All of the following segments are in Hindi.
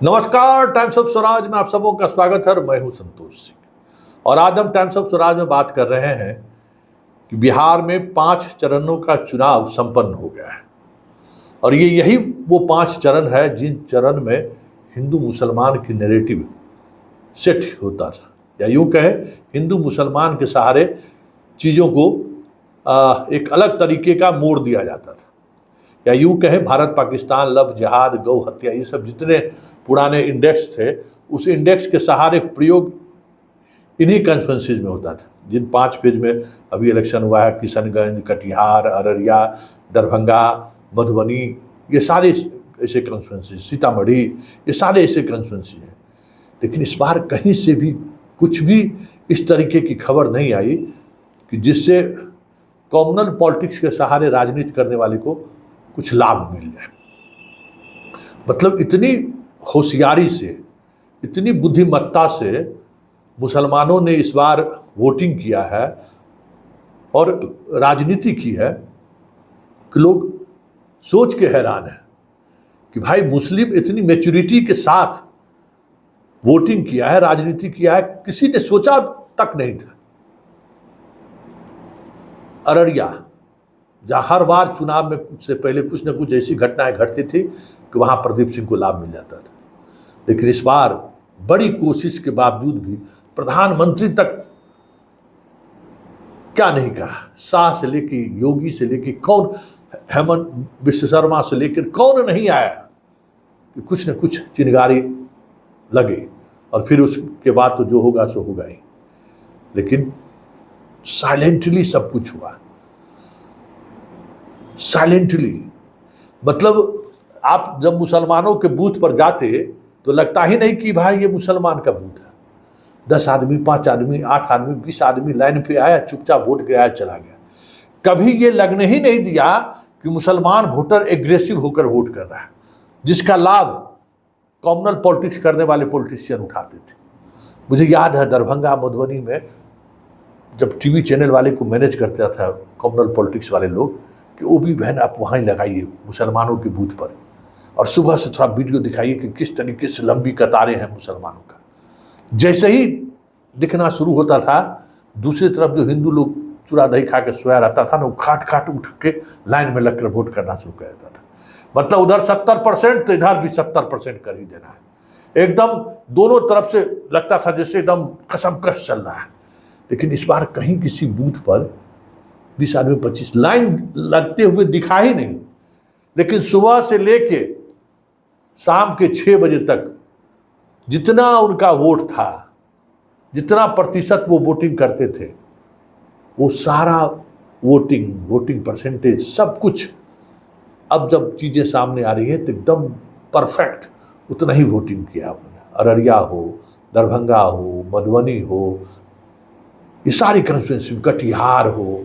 नमस्कार, टाइम्स ऑफ स्वराज में आप सबों का स्वागत है। मैं हूं संतोष सिंह और आज हम टाइम्स ऑफ स्वराज में बात कर रहे हैं कि बिहार में 5 चरणों का चुनाव संपन्न हो गया है और यही वो 5 चरण है जिन चरण में हिंदू मुसलमान की नैरेटिव सेट होता था, या यूं कहे हिंदू मुसलमान के सहारे चीज़ों को एक अलग तरीके का मोड़ दिया जाता था, या यूं कहे भारत पाकिस्तान लव जिहाद गौ हत्या ये सब जितने पुराने इंडेक्स थे उस इंडेक्स के सहारे प्रयोग इन्हीं कॉन्स्टिट्यूंसीज में होता था। जिन 5 फेज में अभी इलेक्शन हुआ है, किशनगंज, कटिहार, अररिया, दरभंगा, मधुबनी, ये सारे ऐसे कॉन्स्टिट्यूंसी, सीतामढ़ी, ये सारे ऐसे कॉन्स्टिट्यूंसी हैं। लेकिन इस बार कहीं से भी कुछ भी इस तरीके की खबर नहीं आई कि जिससे कॉमनल पॉलिटिक्स के सहारे राजनीति करने वाले को कुछ लाभ मिल जाए। मतलब इतनी होशियारी से, इतनी बुद्धिमत्ता से मुसलमानों ने इस बार वोटिंग किया है और राजनीति की है कि लोग सोच के हैरान है कि भाई मुस्लिम इतनी मैच्योरिटी के साथ वोटिंग किया है, राजनीति किया है, किसी ने सोचा तक नहीं था। अररिया, जहाँ हर बार चुनाव में से पहले कुछ न कुछ ऐसी घटनाएं घटती थी कि वहाँ प्रदीप सिंह को लाभ मिल जाता था, लेकिन इस बार बड़ी कोशिश के बावजूद भी प्रधानमंत्री तक क्या नहीं कहा, शाह से लेके योगी से लेके कौन, हेमंत विश्व शर्मा से लेकर कौन नहीं आया कि कुछ न कुछ चिंगारी लगे और फिर उसके बाद तो जो होगा सो होगा ही। लेकिन साइलेंटली सब कुछ हुआ, साइलेंटली। मतलब आप जब मुसलमानों के बूथ पर जाते तो लगता ही नहीं कि भाई ये मुसलमान का बूथ है। 10 आदमी, 5 आदमी, 8 आदमी, 20 आदमी लाइन पे आया, चुपचाप वोट गिराया, चला गया। कभी ये लगने ही नहीं दिया कि मुसलमान वोटर एग्रेसिव होकर वोट कर रहा है, जिसका लाभ कॉमनल पॉलिटिक्स करने वाले पॉलिटिशियन उठाते थे। मुझे याद है दरभंगा, मधुबनी में जब टीवी चैनल वाले को मैनेज करता था कॉमनल पॉलिटिक्स वाले लोग कि वो भी बहन आप वहाँ ही लगाइए मुसलमानों के बूथ पर, और सुबह से थोड़ा वीडियो दिखाइए कि किस तरीके से लंबी कतारें हैं मुसलमानों का। जैसे ही दिखना शुरू होता था, दूसरी तरफ जो हिंदू लोग चूड़ा दही खा के सोया रहता था ना, वो खाट उठ के लाइन में लगकर वोट करना शुरू कर देता था। मतलब उधर 70% तो इधर भी 70% कर ही देना है। एकदम दोनों तरफ से लगता था जैसे एकदम कसमकश चल रहा है। लेकिन इस बार कहीं किसी बूथ पर 20 आदमी, 25 लाइन लगते हुए दिखा ही नहीं। लेकिन सुबह से लेके शाम के 6 बजे तक जितना उनका वोट था, जितना प्रतिशत वो वोटिंग करते थे, वो सारा वोटिंग परसेंटेज सब कुछ अब जब चीज़ें सामने आ रही हैं तो एकदम परफेक्ट उतना ही वोटिंग किया उन्होंने। अररिया हो, दरभंगा हो, मधुबनी हो, ये सारी कॉन्स्टिट्यूंसी, कटिहार हो,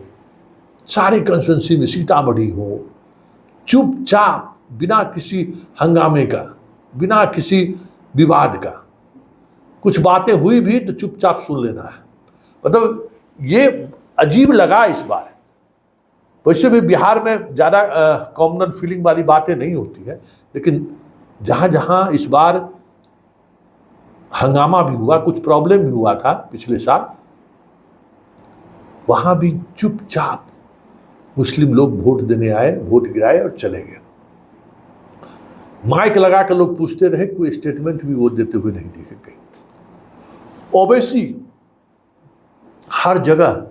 सारी कॉन्स्टिट्यूंसी में, सीतामढ़ी हो, चुपचाप बिना किसी हंगामे का, बिना किसी विवाद का, कुछ बातें हुई भी तो चुपचाप सुन लेना है। मतलब ये अजीब लगा इस बार। वैसे भी बिहार में ज़्यादा कॉमनल फीलिंग वाली बातें नहीं होती है, लेकिन जहाँ जहाँ इस बार हंगामा भी हुआ, कुछ प्रॉब्लम भी हुआ था पिछले साल, वहाँ भी चुपचाप मुस्लिम लोग वोट देने आए, वोट गिराए और चले गए। माइक लगा कर लोग पूछते रहे, कोई स्टेटमेंट भी वो देते हुए नहीं देखे कहीं। ओवैसी हर जगह,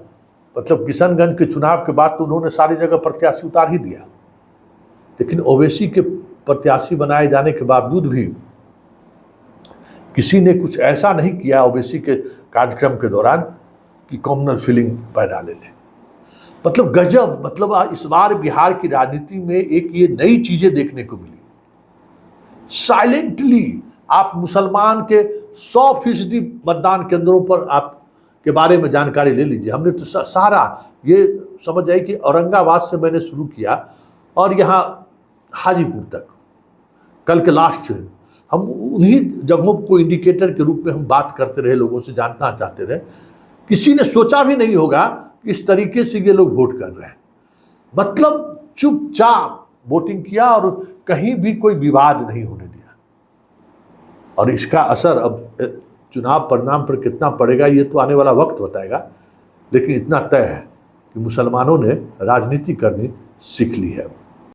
मतलब किशनगंज के चुनाव के बाद तो उन्होंने सारी जगह प्रत्याशी उतार ही दिया, लेकिन ओवैसी के प्रत्याशी बनाए जाने के बावजूद भी किसी ने कुछ ऐसा नहीं किया ओवैसी के कार्यक्रम के दौरान कि कॉमनल फीलिंग पैदा ले ले। मतलब गजब। मतलब इस बार बिहार की राजनीति में एक ये नई चीजें देखने को मिली। साइलेंटली आप मुसलमान के 100% मतदान केंद्रों पर आप के बारे में जानकारी ले लीजिए। हमने तो सारा ये समझ जाए कि औरंगाबाद से मैंने शुरू किया और यहाँ हाजीपुर तक, कल के लास्ट से हम उन्हीं जगहों को इंडिकेटर के रूप में हम बात करते रहे, लोगों से जानना चाहते रहे। किसी ने सोचा भी नहीं होगा कि इस तरीके से ये लोग वोट कर रहे हैं। मतलब चुपचाप वोटिंग किया और कहीं भी कोई विवाद नहीं होने दिया। और इसका असर अब चुनाव परिणाम पर कितना पड़ेगा ये तो आने वाला वक्त बताएगा, लेकिन इतना तय है कि मुसलमानों ने राजनीति करनी सीख ली है।